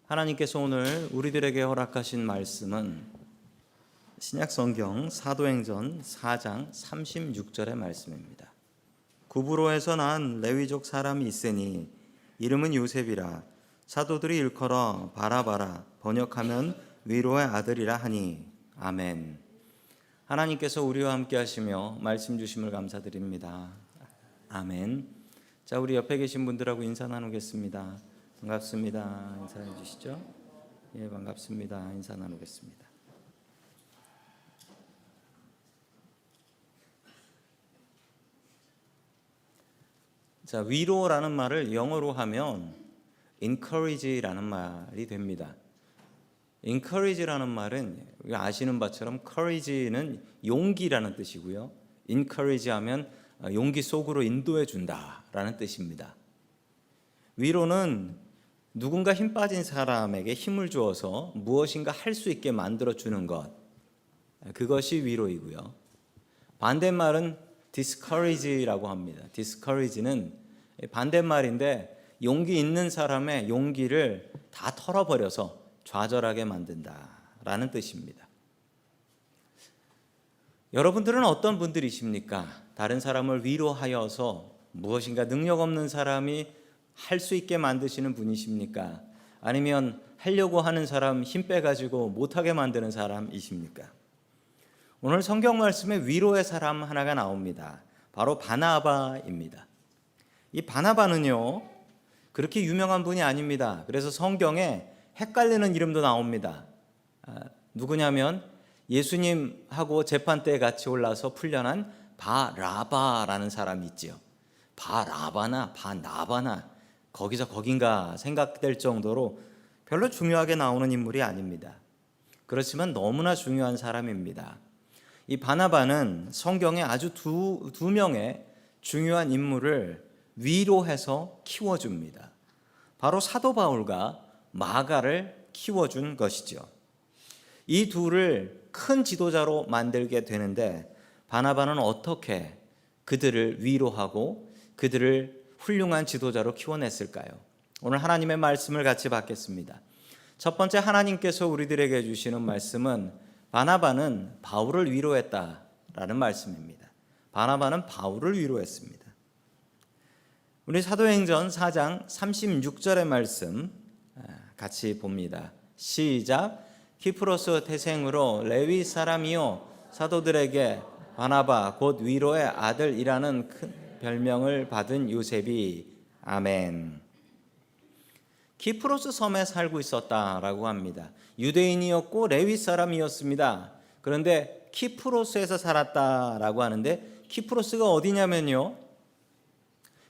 하나님께서 오늘 우리들에게 허락하신 말씀은 신약성경 사도행전 4장 36절의 말씀입니다. 구브로에서 난 레위족 사람이 있으니 이름은 요셉이라. 사도들이 일컬어 바라바라, 번역하면 위로의 아들이라 하니. 아멘. 하나님께서 우리와 함께 하시며 말씀 주심을 감사드립니다. 아멘. 자, 우리 옆에 계신 분들하고 인사 나누겠습니다. 반갑습니다. 인사해 주시죠. 예, 반갑습니다. 인사 나누겠습니다. 자, 위로라는 말을 영어로 하면 encourage라는 말이 됩니다. encourage라는 말은 아시는 바처럼 courage는 용기라는 뜻이고요. encourage 하면 용기 속으로 인도해 준다라는 뜻입니다. 위로는 누군가 힘 빠진 사람에게 힘을 주어서 무엇인가 할 수 있게 만들어 주는 것, 그것이 위로이고요. 반대말은 discourage라고 합니다. discourage는 반대말인데 용기 있는 사람의 용기를 다 털어버려서 좌절하게 만든다라는 뜻입니다. 여러분들은 어떤 분들이십니까? 다른 사람을 위로하여서 무엇인가 능력 없는 사람이 할 수 있게 만드시는 분이십니까? 아니면 하려고 하는 사람 힘 빼가지고 못하게 만드는 사람이십니까? 오늘 성경 말씀에 위로의 사람 하나가 나옵니다. 바로 바나바입니다. 이 바나바는요, 그렇게 유명한 분이 아닙니다. 그래서 성경에 헷갈리는 이름도 나옵니다. 누구냐면 예수님하고 재판대에 같이 올라서 풀려난 바라바라는 사람이 있지요. 바라바나 바나바나 거기서 거긴가 생각될 정도로 별로 중요하게 나오는 인물이 아닙니다. 그렇지만 너무나 중요한 사람입니다. 이 바나바는 성경에 아주 두 명의 중요한 인물을 위로해서 키워줍니다. 바로 사도 바울과 마가를 키워준 것이죠. 이 둘을 큰 지도자로 만들게 되는데 바나바는 어떻게 그들을 위로하고 그들을 훌륭한 지도자로 키워냈을까요? 오늘 하나님의 말씀을 같이 받겠습니다. 첫 번째, 하나님께서 우리들에게 주시는 말씀은 바나바는 바울을 위로했다라는 말씀입니다. 바나바는 바울을 위로했습니다. 우리 사도행전 4장 36절의 말씀 같이 봅니다. 시작. 키프로스 태생으로 레위 사람이요 사도들에게 바나바 곧 위로의 아들이라는 큰 별명을 받은 요셉이. 아멘. 키프로스 섬에 살고 있었다라고 합니다. 유대인이었고 레위 사람이었습니다. 그런데 키프로스에서 살았다라고 하는데 키프로스가 어디냐면요,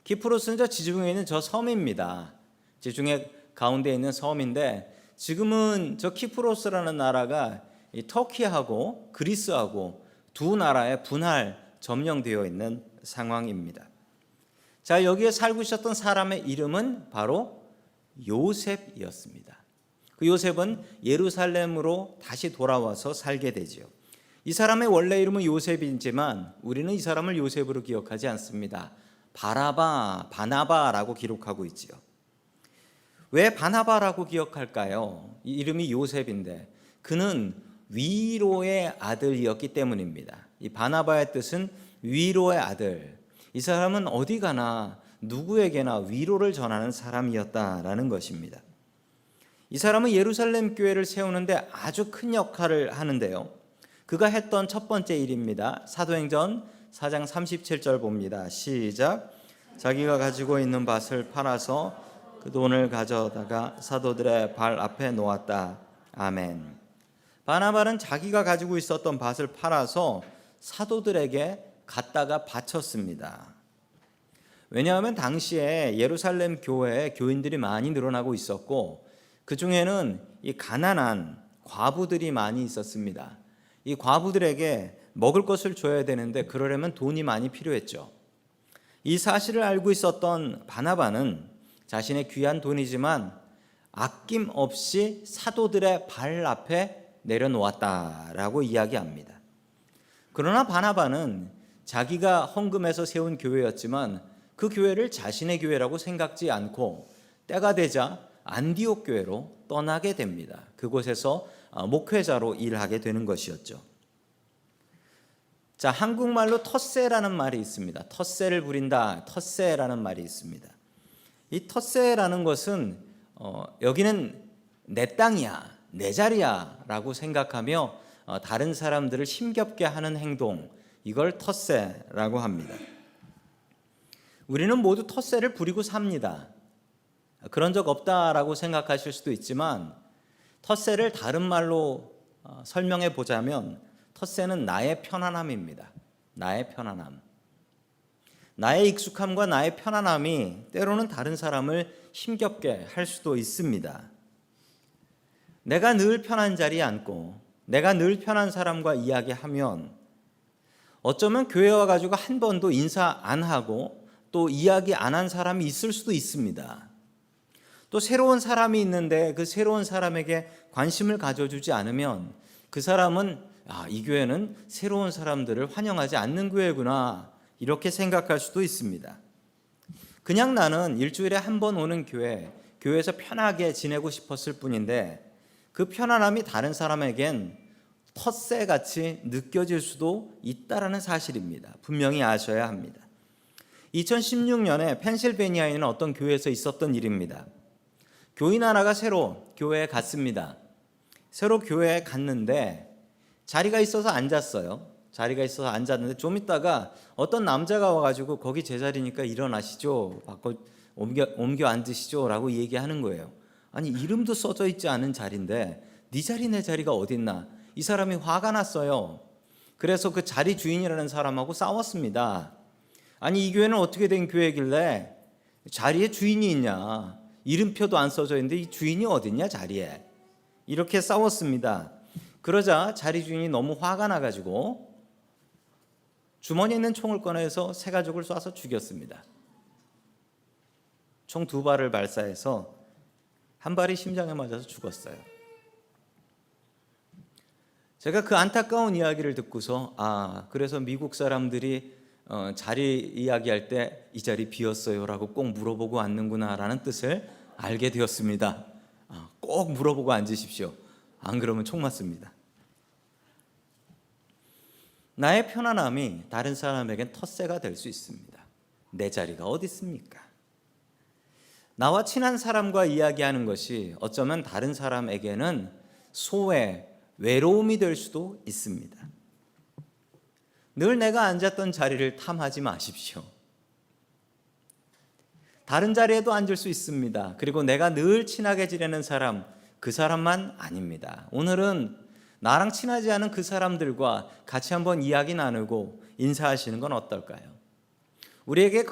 키프로스는 저 지중해에 있는 저 섬입니다. 지중해 가운데 있는 섬인데 지금은 저 키프로스라는 나라가 이 터키하고 그리스하고 두 나라의 분할 점령되어 있는 상황입니다. 자, 여기에 살고 있었던 사람의 이름은 바로 요셉이었습니다. 그 요셉은 예루살렘으로 다시 돌아와서 살게 되지요. 이 사람의 원래 이름은 요셉이지만 우리는 이 사람을 요셉으로 기억하지 않습니다. 바라바, 바나바라고 기록하고 있지요. 왜 바나바라고 기억할까요? 이 이름이 요셉인데 그는 위로의 아들이었기 때문입니다. 이 바나바의 뜻은 위로의 아들. 이 사람은 어디 가나 누구에게나 위로를 전하는 사람이었다라는 것입니다. 이 사람은 예루살렘 교회를 세우는데 아주 큰 역할을 하는데요, 그가 했던 첫 번째 일입니다. 사도행전 4장 37절 봅니다. 시작. 자기가 가지고 있는 밭을 팔아서 그 돈을 가져다가 사도들의 발 앞에 놓았다. 아멘. 바나바는 자기가 가지고 있었던 밭을 팔아서 사도들에게 갖다가 바쳤습니다. 왜냐하면 당시에 예루살렘 교회에 교인들이 많이 늘어나고 있었고 그 중에는 이 가난한 과부들이 많이 있었습니다. 이 과부들에게 먹을 것을 줘야 되는데 그러려면 돈이 많이 필요했죠. 이 사실을 알고 있었던 바나바는 자신의 귀한 돈이지만 아낌없이 사도들의 발 앞에 내려놓았다라고 이야기합니다. 그러나 바나바는 자기가 헌금해서 세운 교회였지만 그 교회를 자신의 교회라고 생각지 않고 때가 되자 안디옥 교회로 떠나게 됩니다. 그곳에서 목회자로 일하게 되는 것이었죠. 자, 한국말로 텃세라는 말이 있습니다. 텃세를 부린다, 텃세라는 말이 있습니다. 이 텃세라는 것은 여기는 내 땅이야, 내 자리야 라고 생각하며 다른 사람들을 힘겹게 하는 행동, 이걸 텃세라고 합니다. 우리는 모두 텃세를 부리고 삽니다. 그런 적 없다라고 생각하실 수도 있지만 텃세를 다른 말로 설명해 보자면 텃세는 나의 편안함입니다. 나의 편안함. 나의 익숙함과 나의 편안함이 때로는 다른 사람을 힘겹게 할 수도 있습니다. 내가 늘 편한 자리에 앉고 내가 늘 편한 사람과 이야기하면 어쩌면 교회 와가지고 한 번도 인사 안 하고 또 이야기 안 한 사람이 있을 수도 있습니다. 또 새로운 사람이 있는데 그 새로운 사람에게 관심을 가져주지 않으면 그 사람은 이 교회는 새로운 사람들을 환영하지 않는 교회구나 이렇게 생각할 수도 있습니다. 그냥 나는 일주일에 한 번 오는 교회에서 편하게 지내고 싶었을 뿐인데 그 편안함이 다른 사람에겐 텃세같이 느껴질 수도 있다는 사실입니다. 분명히 아셔야 합니다. 2016년에 펜실베니아에 있는 어떤 교회에서 있었던 일입니다. 교인 하나가 새로 교회에 갔습니다. 새로 교회에 갔는데 자리가 있어서 앉았어요. 자리가 있어서 앉았는데 좀 있다가 어떤 남자가 와가지고 거기 제 자리니까 일어나시죠. 바꿔 옮겨 앉으시죠. 라고 얘기하는 거예요. 아니 이름도 써져 있지 않은 자리인데 네 자리 내 자리가 어딨나. 이 사람이 화가 났어요. 그래서 그 자리 주인이라는 사람하고 싸웠습니다. 아니 이 교회는 어떻게 된 교회길래 자리에 주인이 있냐. 이름표도 안 써져 있는데 이 주인이 어딨냐 자리에. 이렇게 싸웠습니다. 그러자 자리 주인이 너무 화가 나가지고 주머니에 있는 총을 꺼내서 세 가족을 쏴서 죽였습니다. 총 2발을 발사해서 한 발이 심장에 맞아서 죽었어요. 제가 그 안타까운 이야기를 듣고서 그래서 미국 사람들이 자리 이야기할 때 이 자리 비었어요 라고 꼭 물어보고 앉는구나 라는 뜻을 알게 되었습니다. 꼭 물어보고 앉으십시오. 안 그러면 총 맞습니다. 나의 편안함이 다른 사람에겐 텃세가 될 수 있습니다. 내 자리가 어디 있습니까? 나와 친한 사람과 이야기하는 것이 어쩌면 다른 사람에게는 소외, 외로움이 될 수도 있습니다. 늘 내가 앉았던 자리를 탐하지 마십시오. 다른 자리에도 앉을 수 있습니다. 그리고 내가 늘 친하게 지내는 사람, 그 사람만 아닙니다. 오늘은 나랑 친하지 않은 그 사람들과 같이 한번 이야기 나누고 인사하시는 건 어떨까요? 우리에게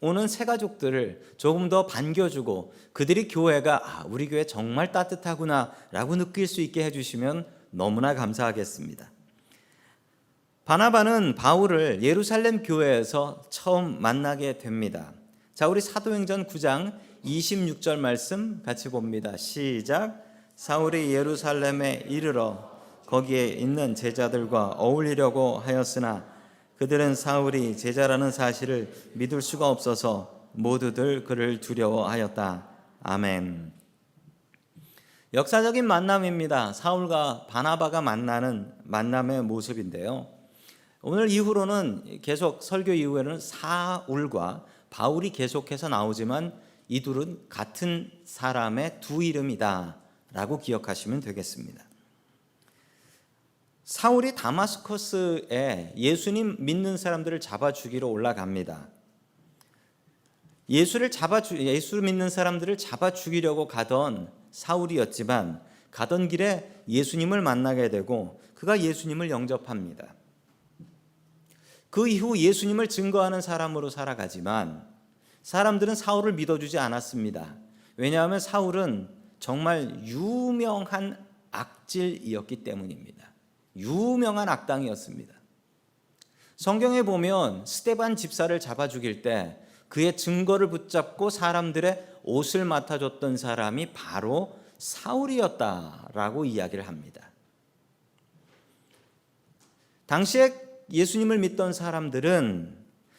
오는 새 가족들을 조금 더 반겨주고 그들이 교회가 우리 교회 정말 따뜻하구나 라고 느낄 수 있게 해주시면 너무나 감사하겠습니다. 바나바는 바울을 예루살렘 교회에서 처음 만나게 됩니다. 자, 우리 사도행전 9장 26절 말씀 같이 봅니다. 시작. 사울이 예루살렘에 이르러 거기에 있는 제자들과 어울리려고 하였으나 그들은 사울이 제자라는 사실을 믿을 수가 없어서 모두들 그를 두려워하였다. 아멘. 역사적인 만남입니다. 사울과 바나바가 만나는 만남의 모습인데요. 오늘 이후로는 계속 설교 이후에는 사울과 바울이 계속해서 나오지만 이 둘은 같은 사람의 두 이름이다 라고 기억하시면 되겠습니다. 사울이 다마스커스에 예수님 믿는 사람들을 잡아 죽이러 올라갑니다. 예수 믿는 사람들을 잡아 죽이려고 가던 사울이었지만 가던 길에 예수님을 만나게 되고 그가 예수님을 영접합니다. 그 이후 예수님을 증거하는 사람으로 살아가지만 사람들은 사울을 믿어주지 않았습니다. 왜냐하면 사울은 정말 유명한 악질이었기 때문입니다. 유명한 악당이었습니다. 성경에 보면 스데반 집사를 잡아 죽일 때 그의 증거를 붙잡고 사람들의 옷을 맡아줬던 사람이 바로 사울이었다라고 이야기를 합니다. 당시에 예수님을 믿던 사람들은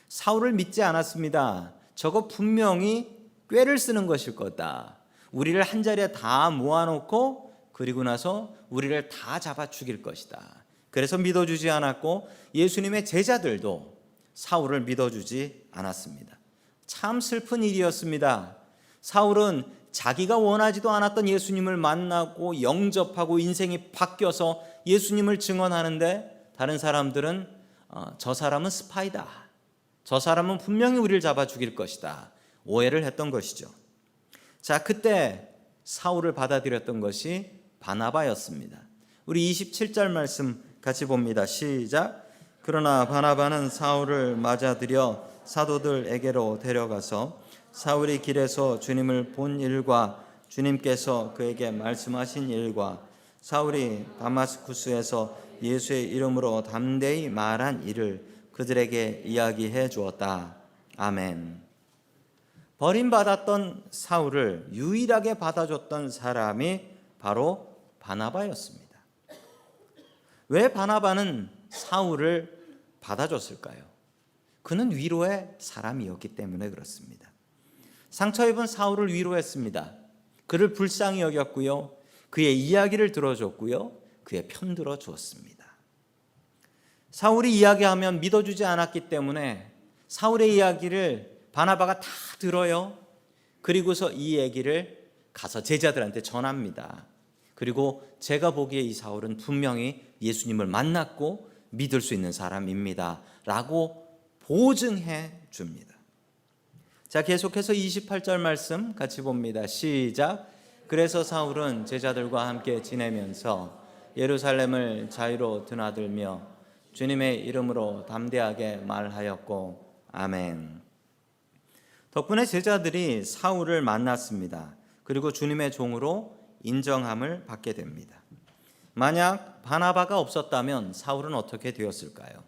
사울을 믿지 않았습니다. 저거 분명히 꾀를 쓰는 것일 거다. 우리를 한자리에 다 모아놓고 그리고 나서 우리를 다 잡아 죽일 것이다. 그래서 믿어주지 않았고 예수님의 제자들도 사울을 믿어주지 않았습니다. 참 슬픈 일이었습니다. 사울은 자기가 원하지도 않았던 예수님을 만나고 영접하고 인생이 바뀌어서 예수님을 증언하는데 다른 사람들은 저 사람은 스파이다. 저 사람은 분명히 우리를 잡아 죽일 것이다. 오해를 했던 것이죠. 자, 그때 사울을 받아들였던 것이 바나바였습니다. 우리 27절 말씀 같이 봅니다. 시작. 그러나 바나바는 사울을 맞아들여 사도들에게로 데려가서 사울이 길에서 주님을 본 일과 주님께서 그에게 말씀하신 일과 사울이 다마스쿠스에서 예수의 이름으로 담대히 말한 일을 그들에게 이야기해 주었다. 아멘. 버림받았던 사울을 유일하게 받아줬던 사람이 바로 바나바였습니다. 왜 바나바는 사울을 받아줬을까요? 그는 위로의 사람이었기 때문에 그렇습니다. 상처 입은 사울을 위로했습니다. 그를 불쌍히 여겼고요. 그의 이야기를 들어줬고요. 그의 편들어 주었습니다. 사울이 이야기하면 믿어주지 않았기 때문에 사울의 이야기를 바나바가 다 들어요. 그리고서 이 얘기를 가서 제자들한테 전합니다. 그리고 제가 보기에 이 사울은 분명히 예수님을 만났고 믿을 수 있는 사람입니다 라고 보증해 줍니다. 자, 계속해서 28절 말씀 같이 봅니다. 시작. 그래서 사울은 제자들과 함께 지내면서 예루살렘을 자유로 드나들며 주님의 이름으로 담대하게 말하였고 아멘. 덕분에 제자들이 사울을 만났습니다. 그리고 주님의 종으로 인정함을 받게 됩니다. 만약 바나바가 없었다면 사울은 어떻게 되었을까요?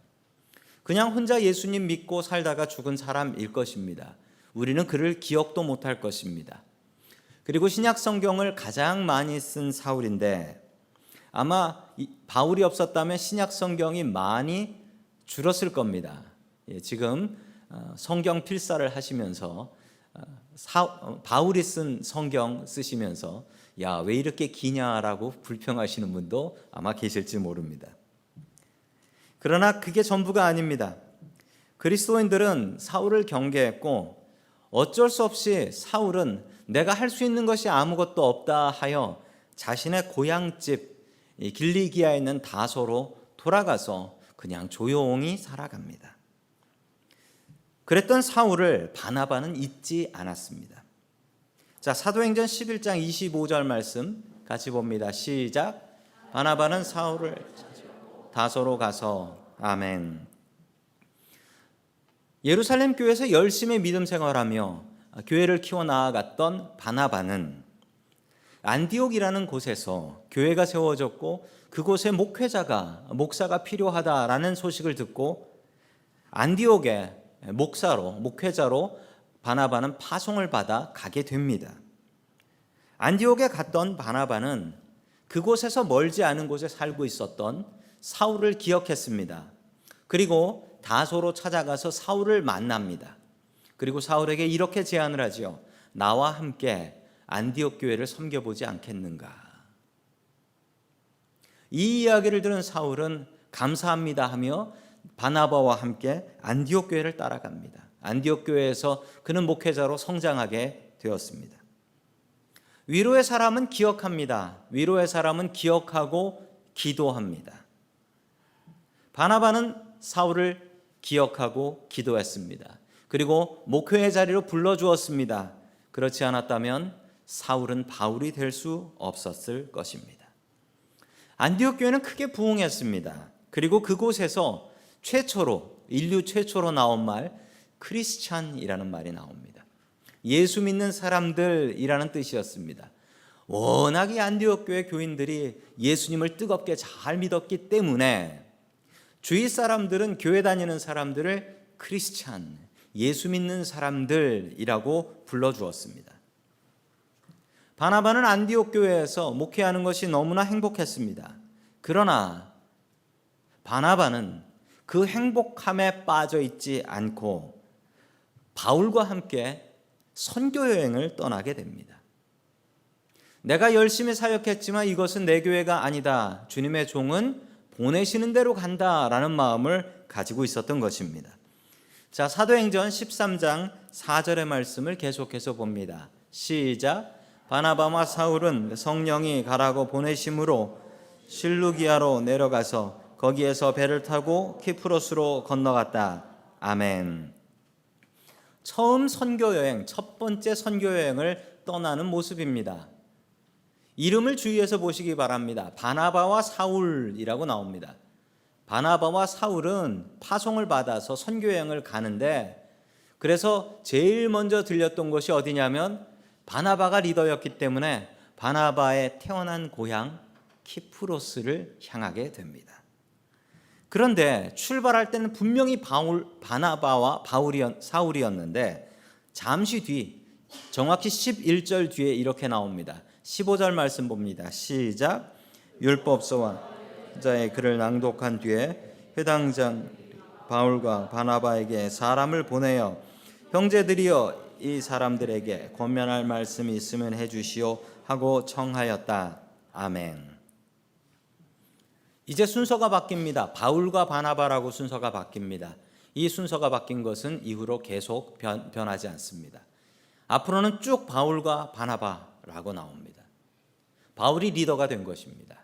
그냥 혼자 예수님 믿고 살다가 죽은 사람일 것입니다. 우리는 그를 기억도 못할 것입니다. 그리고 신약 성경을 가장 많이 쓴 사울인데 아마 바울이 없었다면 신약 성경이 많이 줄었을 겁니다. 지금 성경 필사를 하시면서 바울이 쓴 성경 쓰시면서 야, 왜 이렇게 기냐라고 불평하시는 분도 아마 계실지 모릅니다. 그러나 그게 전부가 아닙니다. 그리스도인들은 사울을 경계했고 어쩔 수 없이 사울은 내가 할 수 있는 것이 아무것도 없다 하여 자신의 고향집 길리기아에 있는 다소로 돌아가서 그냥 조용히 살아갑니다. 그랬던 사울을 바나바는 잊지 않았습니다. 자, 사도행전 11장 25절 말씀 같이 봅니다. 시작. 바나바는 사울을 다소로 가서 아멘. 예루살렘 교회에서 열심히 믿음 생활하며 교회를 키워나아갔던 바나바는 안디옥이라는 곳에서 교회가 세워졌고 그곳에 목사가 필요하다라는 소식을 듣고 안디옥에 목회자로 바나바는 파송을 받아 가게 됩니다. 안디옥에 갔던 바나바는 그곳에서 멀지 않은 곳에 살고 있었던 사울을 기억했습니다. 그리고 다소로 찾아가서 사울을 만납니다. 그리고 사울에게 이렇게 제안을 하지요. 나와 함께 안디옥 교회를 섬겨보지 않겠는가? 이 이야기를 들은 사울은 감사합니다 하며 바나바와 함께 안디옥 교회를 따라갑니다. 안디옥 교회에서 그는 목회자로 성장하게 되었습니다. 위로의 사람은 기억합니다. 위로의 사람은 기억하고 기도합니다. 바나바는 사울을 기억하고 기도했습니다. 그리고 목회의 자리로 불러주었습니다. 그렇지 않았다면 사울은 바울이 될 수 없었을 것입니다. 안디옥 교회는 크게 부흥했습니다. 그리고 그곳에서 인류 최초로 나온 말 크리스찬이라는 말이 나옵니다. 예수 믿는 사람들이라는 뜻이었습니다. 워낙 이 안디옥 교회 교인들이 예수님을 뜨겁게 잘 믿었기 때문에 주위 사람들은 교회 다니는 사람들을 크리스찬, 예수 믿는 사람들이라고 불러주었습니다. 바나바는 안디옥 교회에서 목회하는 것이 너무나 행복했습니다. 그러나 바나바는 그 행복함에 빠져 있지 않고 바울과 함께 선교 여행을 떠나게 됩니다. 내가 열심히 사역했지만 이것은 내 교회가 아니다. 주님의 종은 보내시는 대로 간다라는 마음을 가지고 있었던 것입니다. 자, 사도행전 13장 4절의 말씀을 계속해서 봅니다. 시작. 바나바와 사울은 성령이 가라고 보내심으로 실루기아로 내려가서 거기에서 배를 타고 키프로스로 건너갔다. 아멘. 처음 선교 여행, 첫 번째 선교 여행을 떠나는 모습입니다. 이름을 주의해서 보시기 바랍니다. 바나바와 사울이라고 나옵니다. 바나바와 사울은 파송을 받아서 선교 여행을 가는데, 그래서 제일 먼저 들렸던 곳이 어디냐면 바나바가 리더였기 때문에 바나바의 태어난 고향 키프로스를 향하게 됩니다. 그런데 출발할 때는 분명히 바나바와 사울이었는데 잠시 뒤, 정확히 11절 뒤에 이렇게 나옵니다. 15절 말씀 봅니다. 시작. 율법서와 자의 글을 낭독한 뒤에 회당장 바울과 바나바에게 사람을 보내어 형제들이여 이 사람들에게 권면할 말씀이 있으면 해주시오 하고 청하였다. 아멘. 이제 순서가 바뀝니다. 바울과 바나바라고 순서가 바뀝니다. 이 순서가 바뀐 것은 이후로 계속 변하지 않습니다. 앞으로는 쭉 바울과 바나바라고 나옵니다. 바울이 리더가 된 것입니다.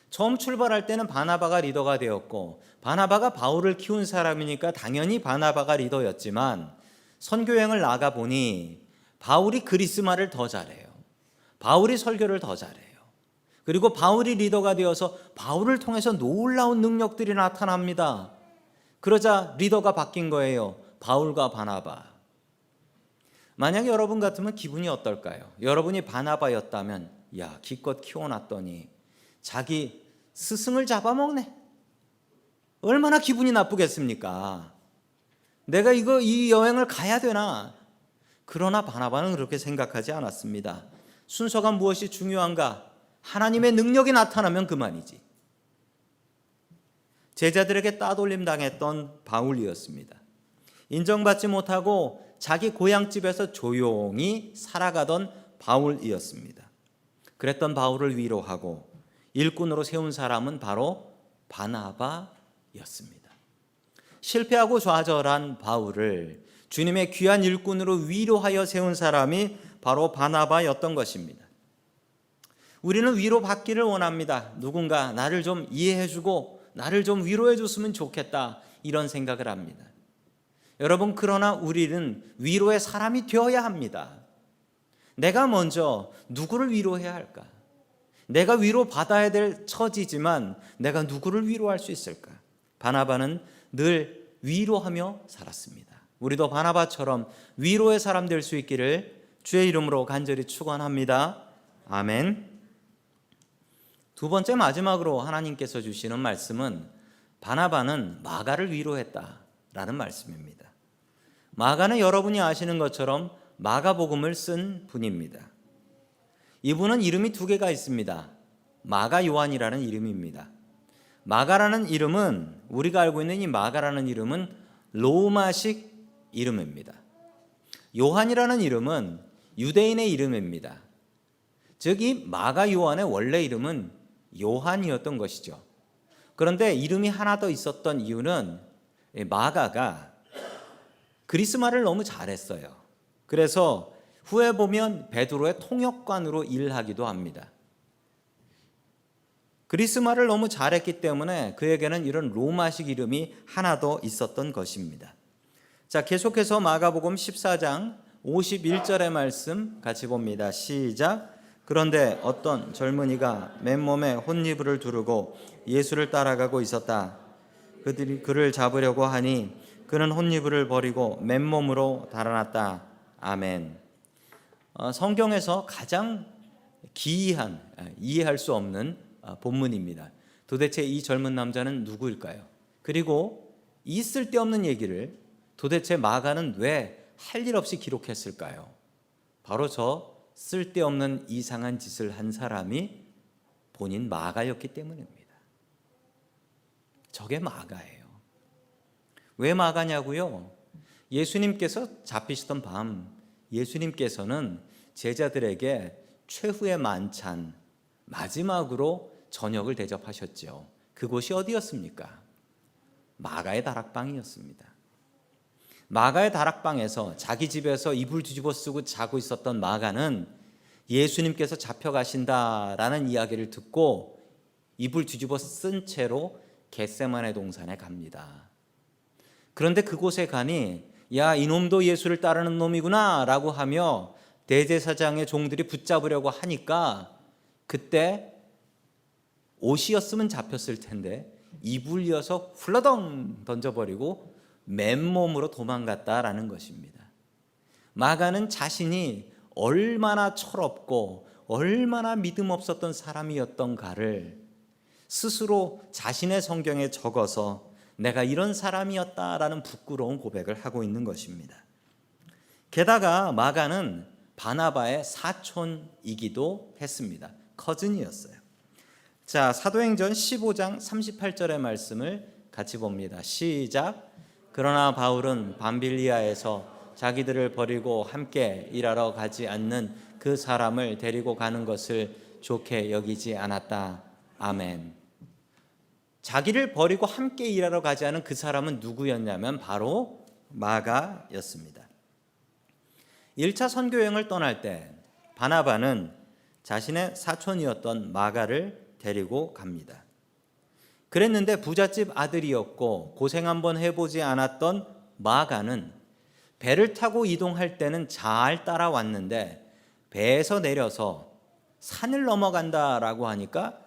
처음 출발할 때는 바나바가 리더가 되었고, 바나바가 바울을 키운 사람이니까 당연히 바나바가 리더였지만, 선교여행을 나가보니 바울이 그리스말을 더 잘해요. 바울이 설교를 더 잘해요. 그리고 바울이 리더가 되어서 바울을 통해서 놀라운 능력들이 나타납니다. 그러자 리더가 바뀐 거예요. 바울과 바나바. 만약 여러분 같으면 기분이 어떨까요? 여러분이 바나바였다면, 야, 기껏 키워놨더니 자기 스승을 잡아먹네. 얼마나 기분이 나쁘겠습니까? 내가 이 여행을 가야 되나? 그러나 바나바는 그렇게 생각하지 않았습니다. 순서가 무엇이 중요한가? 하나님의 능력이 나타나면 그만이지. 제자들에게 따돌림 당했던 바울이었습니다. 인정받지 못하고 자기 고향집에서 조용히 살아가던 바울이었습니다. 그랬던 바울을 위로하고 일꾼으로 세운 사람은 바로 바나바였습니다. 실패하고 좌절한 바울을 주님의 귀한 일꾼으로 위로하여 세운 사람이 바로 바나바였던 것입니다. 우리는 위로받기를 원합니다. 누군가 나를 좀 이해해주고 나를 좀 위로해줬으면 좋겠다, 이런 생각을 합니다. 여러분, 그러나 우리는 위로의 사람이 되어야 합니다. 내가 먼저 누구를 위로해야 할까? 내가 위로받아야 될 처지지만 내가 누구를 위로할 수 있을까? 바나바는 늘 위로하며 살았습니다. 우리도 바나바처럼 위로의 사람 될 수 있기를 주의 이름으로 간절히 축원합니다. 아멘. 두 번째, 마지막으로 하나님께서 주시는 말씀은 바나바는 마가를 위로했다라는 말씀입니다. 마가는 여러분이 아시는 것처럼 마가복음을 쓴 분입니다. 이분은 이름이 두 개가 있습니다. 마가 요한이라는 이름입니다. 마가라는 이름은, 우리가 알고 있는 이 마가라는 이름은 로마식 이름입니다. 요한이라는 이름은 유대인의 이름입니다. 즉, 이 마가 요한의 원래 이름은 요한이었던 것이죠. 그런데 이름이 하나 더 있었던 이유는 마가가 그리스말을 너무 잘했어요. 그래서 후에 보면 베드로의 통역관으로 일하기도 합니다. 그리스말을 너무 잘했기 때문에 그에게는 이런 로마식 이름이 하나 더 있었던 것입니다. 자, 계속해서 마가복음 14장 51절의 말씀 같이 봅니다. 시작. 그런데 어떤 젊은이가 맨몸에 혼이불을 두르고 예수를 따라가고 있었다. 그들이 그를 잡으려고 하니 그는 혼이불을 버리고 맨몸으로 달아났다. 아멘. 성경에서 가장 기이한, 이해할 수 없는 본문입니다. 도대체 이 젊은 남자는 누구일까요? 그리고 이 쓸데없는 얘기를 도대체 마가는 왜 할 일 없이 기록했을까요? 바로 저 쓸데없는 이상한 짓을 한 사람이 본인 마가였기 때문입니다. 저게 마가예요. 왜 마가냐고요? 예수님께서 잡히시던 밤, 예수님께서는 제자들에게 최후의 만찬, 마지막으로 저녁을 대접하셨죠. 그곳이 어디였습니까? 마가의 다락방이었습니다. 마가의 다락방에서 자기 집에서 이불 뒤집어 쓰고 자고 있었던 마가는 예수님께서 잡혀가신다라는 이야기를 듣고 이불 뒤집어 쓴 채로 겟세마네 동산에 갑니다. 그런데 그곳에 가니 야, 이놈도 예수를 따르는 놈이구나 라고 하며 대제사장의 종들이 붙잡으려고 하니까 그때 옷이었으면 잡혔을 텐데 이불이어서 훌러덩 던져버리고 맨몸으로 도망갔다라는 것입니다. 마가는 자신이 얼마나 철없고 얼마나 믿음 없었던 사람이었던가를 스스로 자신의 성경에 적어서 내가 이런 사람이었다라는 부끄러운 고백을 하고 있는 것입니다. 게다가 마가는 바나바의 사촌이기도 했습니다. 커즌이었어요. 자, 사도행전 15장 38절의 말씀을 같이 봅니다. 시작. 그러나 바울은 밤빌리아에서 자기들을 버리고 함께 일하러 가지 않는 그 사람을 데리고 가는 것을 좋게 여기지 않았다. 아멘. 자기를 버리고 함께 일하러 가지 않은 그 사람은 누구였냐면 바로 마가였습니다. 1차 선교 여행을 떠날 때 바나바는 자신의 사촌이었던 마가를 데리고 갑니다. 그랬는데 부잣집 아들이었고 고생 한번 해보지 않았던 마가는 배를 타고 이동할 때는 잘 따라왔는데 배에서 내려서 산을 넘어간다라고 하니까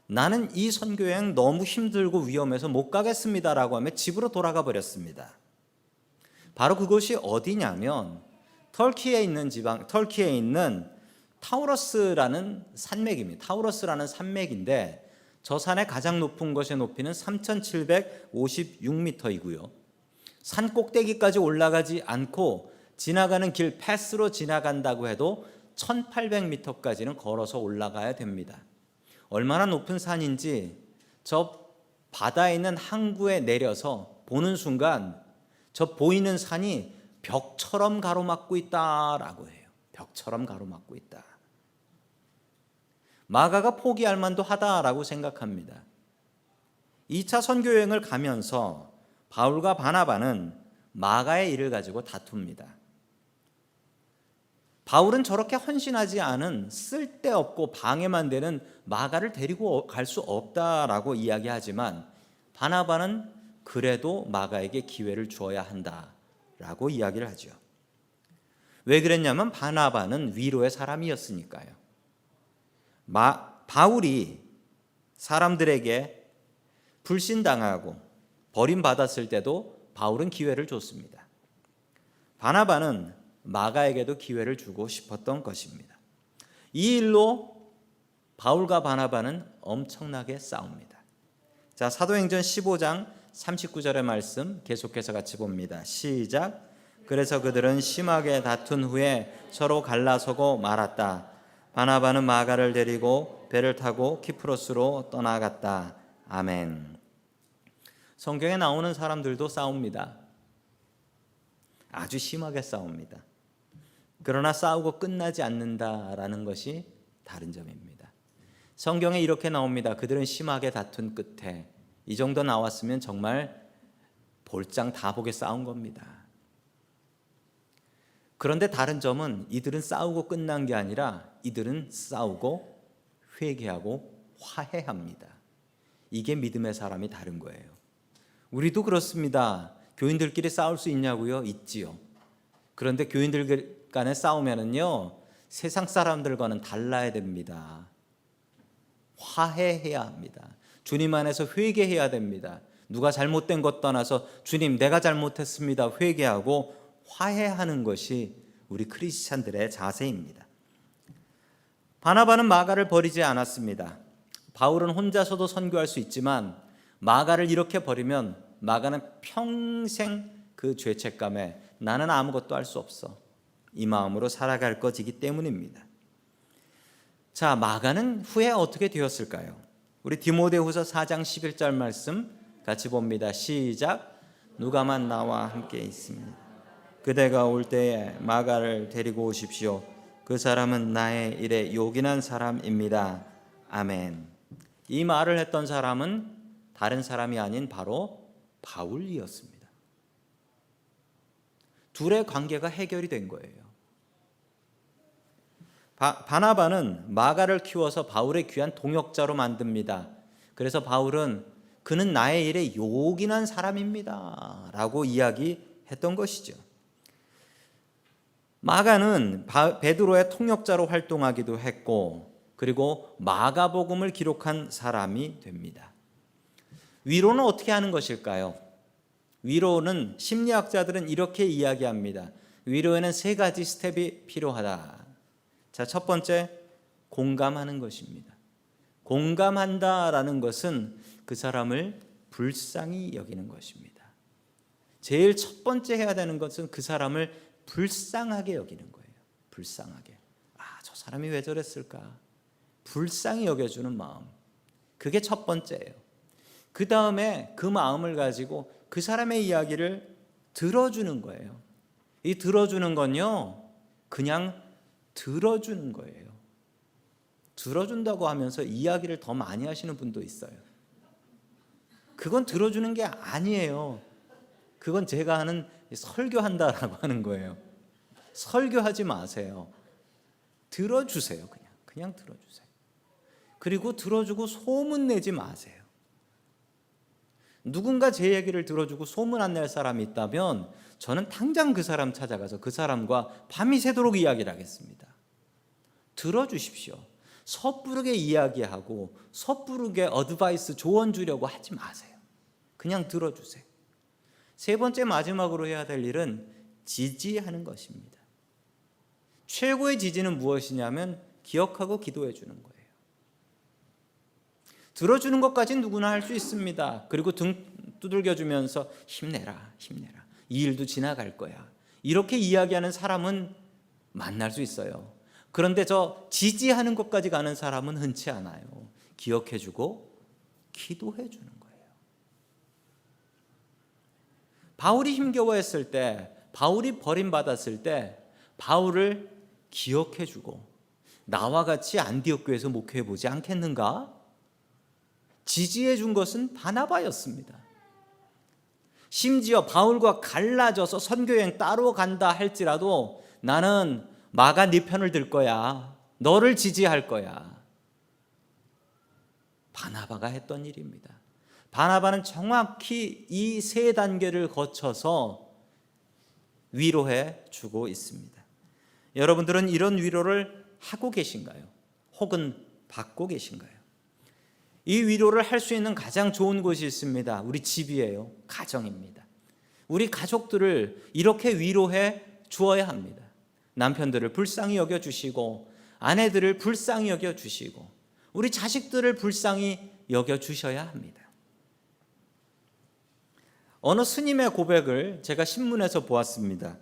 나는 이 선교여행 너무 힘들고 위험해서 못 가겠습니다라고 하며 집으로 돌아가 버렸습니다. 바로 그곳이 어디냐면 터키에 있는 타우러스라는 산맥입니다. 타우러스라는 산맥인데 저 산의 가장 높은 것의 높이는 3,756m이고요. 산 꼭대기까지 올라가지 않고 지나가는 길 패스로 지나간다고 해도 1,800m까지는 걸어서 올라가야 됩니다. 얼마나 높은 산인지 저 바다에 있는 항구에 내려서 보는 순간 저 보이는 산이 벽처럼 가로막고 있다라고 해요. 벽처럼 가로막고 있다. 마가가 포기할 만도 하다라고 생각합니다. 2차 선교여행을 가면서 바울과 바나바는 마가의 일을 가지고 다툽니다. 바울은 저렇게 헌신하지 않은 쓸데없고 방해만 되는 마가를 데리고 갈 수 없다라고 이야기하지만 바나바는 그래도 마가에게 기회를 주어야 한다라고 이야기를 하죠. 왜 그랬냐면 바나바는 위로의 사람이었으니까요. 바울이 사람들에게 불신당하고 버림받았을 때도 바울은 기회를 줬습니다. 바나바는 마가에게도 기회를 주고 싶었던 것입니다. 이 일로 바울과 바나바는 엄청나게 싸웁니다. 자, 사도행전 15장 39절의 말씀 계속해서 같이 봅니다. 시작. 그래서 그들은 심하게 다툰 후에 서로 갈라서고 말았다. 바나바는 마가를 데리고 배를 타고 키프로스로 떠나갔다. 아멘. 성경에 나오는 사람들도 싸웁니다. 아주 심하게 싸웁니다. 그러나 싸우고 끝나지 않는다라는 것이 다른 점입니다. 성경에 이렇게 나옵니다. 그들은 심하게 다툰 끝에 이 정도 나왔으면 정말 볼장 다 보게 싸운 겁니다. 그런데 다른 점은 이들은 싸우고 끝난 게 아니라 이들은 싸우고 회개하고 화해합니다. 이게 믿음의 사람이 다른 거예요. 우리도 그렇습니다. 교인들끼리 싸울 수 있냐고요? 있지요. 그런데 교인들 간에 싸우면은요, 세상 사람들과는 달라야 됩니다. 화해해야 합니다. 주님 안에서 회개해야 됩니다. 누가 잘못된 것 떠나서 주님 내가 잘못했습니다. 회개하고 화해하는 것이 우리 크리스찬들의 자세입니다. 바나바는 마가를 버리지 않았습니다. 바울은 혼자서도 선교할 수 있지만 마가를 이렇게 버리면 마가는 평생 그 죄책감에 나는 아무것도 할 수 없어, 이 마음으로 살아갈 것이기 때문입니다. 자, 마가는 후에 어떻게 되었을까요? 우리 디모데후서 4장 11절 말씀 같이 봅니다. 시작. 누가만 나와 함께 있습니다. 그대가 올 때에 마가를 데리고 오십시오. 그 사람은 나의 일에 요긴한 사람입니다. 아멘. 이 말을 했던 사람은 다른 사람이 아닌 바로 바울이었습니다. 둘의 관계가 해결이 된 거예요. 바나바는 마가를 키워서 바울의 귀한 동역자로 만듭니다. 그래서 바울은 그는 나의 일에 요긴한 사람입니다 라고 이야기했던 것이죠. 마가는 베드로의 통역자로 활동하기도 했고, 그리고 마가복음을 기록한 사람이 됩니다. 위로는 어떻게 하는 것일까요? 위로는 심리학자들은 이렇게 이야기합니다. 위로에는 세 가지 스텝이 필요하다. 자, 첫 번째, 공감하는 것입니다. 공감한다라는 것은 그 사람을 불쌍히 여기는 것입니다. 제일 첫 번째 해야 되는 것은 그 사람을 불쌍하게 여기는 거예요. 불쌍하게. 저 사람이 왜 저랬을까? 불쌍히 여겨주는 마음. 그게 첫 번째예요. 그 다음에 그 마음을 가지고 그 사람의 이야기를 들어주는 거예요. 이 들어주는 건요, 그냥 들어주는 거예요. 들어준다고 하면서 이야기를 더 많이 하시는 분도 있어요. 그건 들어주는 게 아니에요. 그건 제가 하는 설교한다라고 하는 거예요. 설교하지 마세요. 들어주세요. 그냥 들어주세요. 그리고 들어주고 소문내지 마세요. 누군가 제 얘기를 들어주고 소문 안 낼 사람이 있다면 저는 당장 그 사람 찾아가서 그 사람과 밤이 새도록 이야기를 하겠습니다. 들어주십시오. 섣부르게 이야기하고 섣부르게 어드바이스 조언 주려고 하지 마세요. 그냥 들어주세요. 세 번째, 마지막으로 해야 될 일은 지지하는 것입니다. 최고의 지지는 무엇이냐면 기억하고 기도해 주는 거예요. 들어주는 것까지는 누구나 할 수 있습니다. 그리고 등 두들겨 주면서 힘내라. 이 일도 지나갈 거야. 이렇게 이야기하는 사람은 만날 수 있어요. 그런데 저 지지하는 것까지 가는 사람은 흔치 않아요. 기억해 주고 기도해 주는 거예요. 바울이 힘겨워했을 때, 바울이 버림받았을 때 바울을 기억해 주고 나와 같이 안디옥 교회에서 목회해 보지 않겠는가? 지지해 준 것은 바나바였습니다. 심지어 바울과 갈라져서 선교여행 따로 간다 할지라도 나는 마가 네 편을 들 거야. 너를 지지할 거야. 바나바가 했던 일입니다. 바나바는 정확히 이 세 단계를 거쳐서 위로해 주고 있습니다. 여러분들은 이런 위로를 하고 계신가요? 혹은 받고 계신가요? 이 위로를 할 수 있는 가장 좋은 곳이 있습니다. 우리 집이에요. 가정입니다. 우리 가족들을 이렇게 위로해 주어야 합니다. 남편들을 불쌍히 여겨주시고 아내들을 불쌍히 여겨주시고 우리 자식들을 불쌍히 여겨주셔야 합니다. 어느 스님의 고백을 제가 신문에서 보았습니다.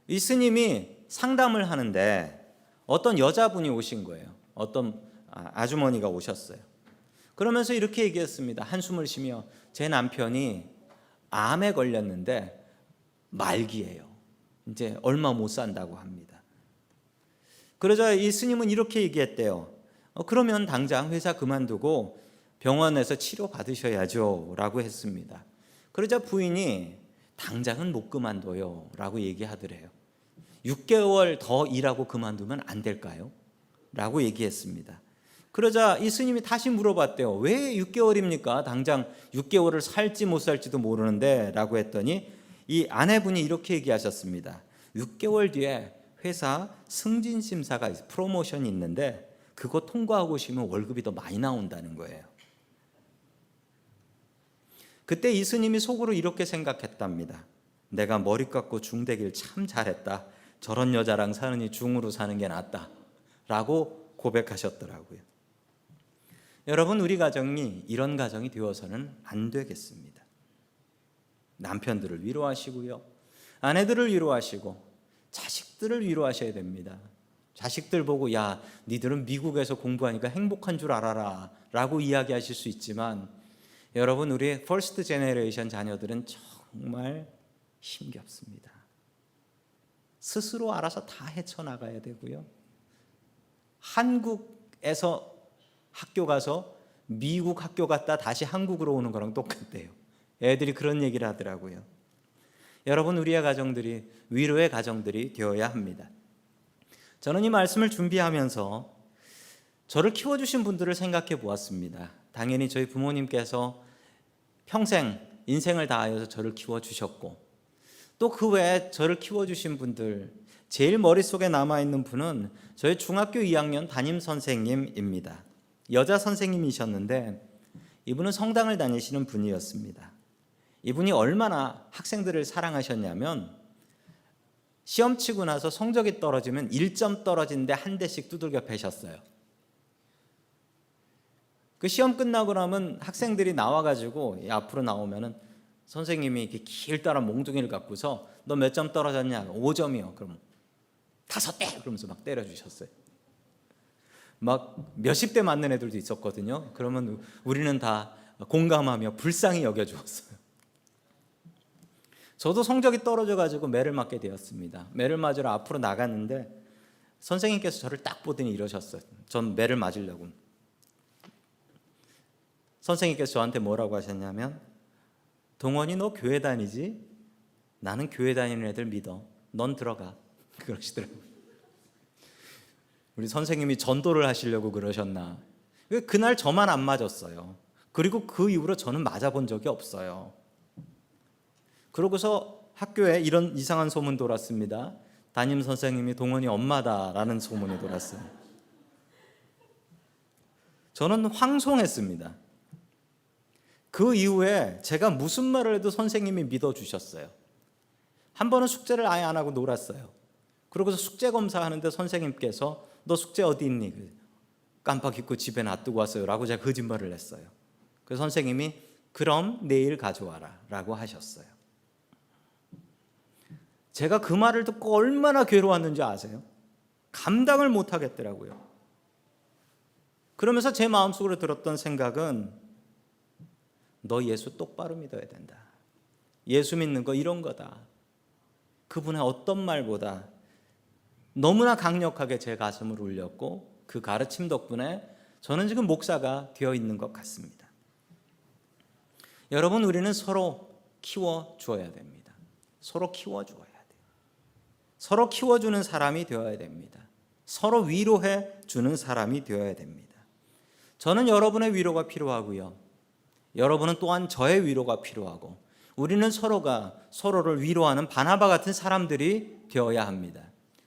이 스님이 상담을 하는데 어떤 여자분이 오신 거예요. 어떤 아주머니가 오셨어요. 그러면서 이렇게 얘기했습니다. 한숨을 쉬며 제 남편이 암에 걸렸는데 말기예요. 이제 얼마 못 산다고 합니다. 그러자 이 스님은 이렇게 얘기했대요. 그러면 당장 회사 그만두고 병원에서 치료 받으셔야죠 라고 했습니다. 그러자 부인이 당장은 못 그만둬요 라고 얘기하더래요. 6개월 더 일하고 그만두면 안 될까요? 라고 얘기했습니다. 그러자 이 스님이 다시 물어봤대요. 왜 6개월입니까? 당장 6개월을 살지 못 살지도 모르는데 라고 했더니 이 아내분이 이렇게 얘기하셨습니다. 6개월 뒤에 회사 승진심사가 프로모션이 있는데 그거 통과하고 오시면 월급이 더 많이 나온다는 거예요. 그때 이 스님이 속으로 이렇게 생각했답니다. 내가 머리 깎고 중대길 참 잘했다. 저런 여자랑 사느니 중으로 사는 게 낫다 라고 고백하셨더라고요. 여러분, 우리 가정이 이런 가정이 되어서는 안 되겠습니다. 남편들을 위로하시고요, 아내들을 위로하시고 자식들을 위로하셔야 됩니다. 자식들 보고 야, 니들은 미국에서 공부하니까 행복한 줄 알아라 라고 이야기하실 수 있지만 여러분, 우리 퍼스트 제너레이션 자녀들은 정말 힘겹습니다. 스스로 알아서 다 헤쳐나가야 되고요, 한국에서 학교 가서 미국 학교 갔다 다시 한국으로 오는 거랑 똑같대요. 애들이 그런 얘기를 하더라고요. 여러분, 우리의 가정들이 위로의 가정들이 되어야 합니다. 저는 이 말씀을 준비하면서 저를 키워주신 분들을 생각해 보았습니다. 당연히 저희 부모님께서 평생 인생을 다하여서 저를 키워주셨고, 또 그 외에 저를 키워주신 분들, 제일 머릿속에 남아있는 분은 저희 중학교 2학년 담임 선생님입니다. 여자 선생님이셨는데 이분은 성당을 다니시는 분이었습니다. 이분이 얼마나 학생들을 사랑하셨냐면 시험 치고 나서 성적이 떨어지면 1점 떨어진데 한 대씩 두들겨 패셨어요. 그 시험 끝나고 나면 학생들이 나와가지고 앞으로 나오면은 선생님이 이렇게 길다란 몽둥이를 갖고서 너 몇 점 떨어졌냐? 5점이요. 그럼 5대! 그러면서 막 때려주셨어요. 막 몇십 대 맞는 애들도 있었거든요. 그러면 우리는 다 공감하며 불쌍히 여겨주었어요. 저도 성적이 떨어져가지고 매를 맞게 되었습니다. 매를 맞으러 앞으로 나갔는데 선생님께서 저를 딱 보더니 이러셨어요. 전 매를 맞으려고. 선생님께서 저한테 뭐라고 하셨냐면, 동원이 너 교회 다니지? 나는 교회 다니는 애들 믿어. 넌 들어가. 그러시더라고요. 우리 선생님이 전도를 하시려고 그러셨나. 그날 저만 안 맞았어요. 그리고 그 이후로 저는 맞아본 적이 없어요. 그러고서 학교에 이런 이상한 소문 돌았습니다. 담임 선생님이 동원이 엄마다라는 소문이 돌았어요. 저는 황송했습니다. 그 이후에 제가 무슨 말을 해도 선생님이 믿어주셨어요. 한 번은 숙제를 아예 안 하고 놀았어요. 그러고서 숙제 검사하는데 선생님께서 너 숙제 어디 있니? 깜빡 잊고 집에 놔두고 왔어요 라고 제가 거짓말을 했어요. 그래서 선생님이 그럼 내일 가져와라 라고 하셨어요. 제가 그 말을 듣고 얼마나 괴로웠는지 아세요? 감당을 못 하겠더라고요. 그러면서 제 마음속으로 들었던 생각은 너 예수 똑바로 믿어야 된다. 예수 믿는 거 이런 거다. 그분의 어떤 말보다 너무나 강력하게 제 가슴을 울렸고 그 가르침 덕분에 저는 지금 목사가 되어 있는 것 같습니다. 여러분, 우리는 서로 키워줘야 됩니다. 서로 키워줘야 돼요. 서로 키워주는 사람이 되어야 됩니다. 서로 위로해 주는 사람이 되어야 됩니다. 저는 여러분의 위로가 필요하고요. 여러분은 또한 저의 위로가 필요하고 우리는 서로가 서로를 위로하는 바나바 같은 사람들이 되어야 합니다.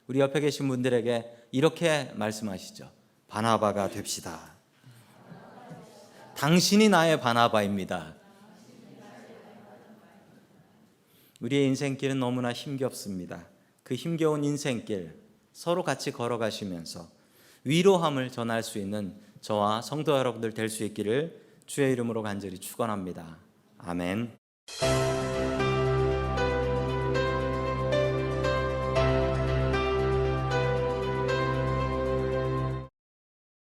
우리 옆에 계신 분들에게 이렇게 말씀하시죠. 바나바가 됩시다. 당신이 나의 바나바입니다. 우리의 인생길은 너무나 힘겹습니다. 그 힘겨운 인생길 서로 같이 걸어가시면서 위로함을 전할 수 있는 저와 성도 여러분들 될 수 있기를 주의 이름으로 간절히 축원합니다. 아멘.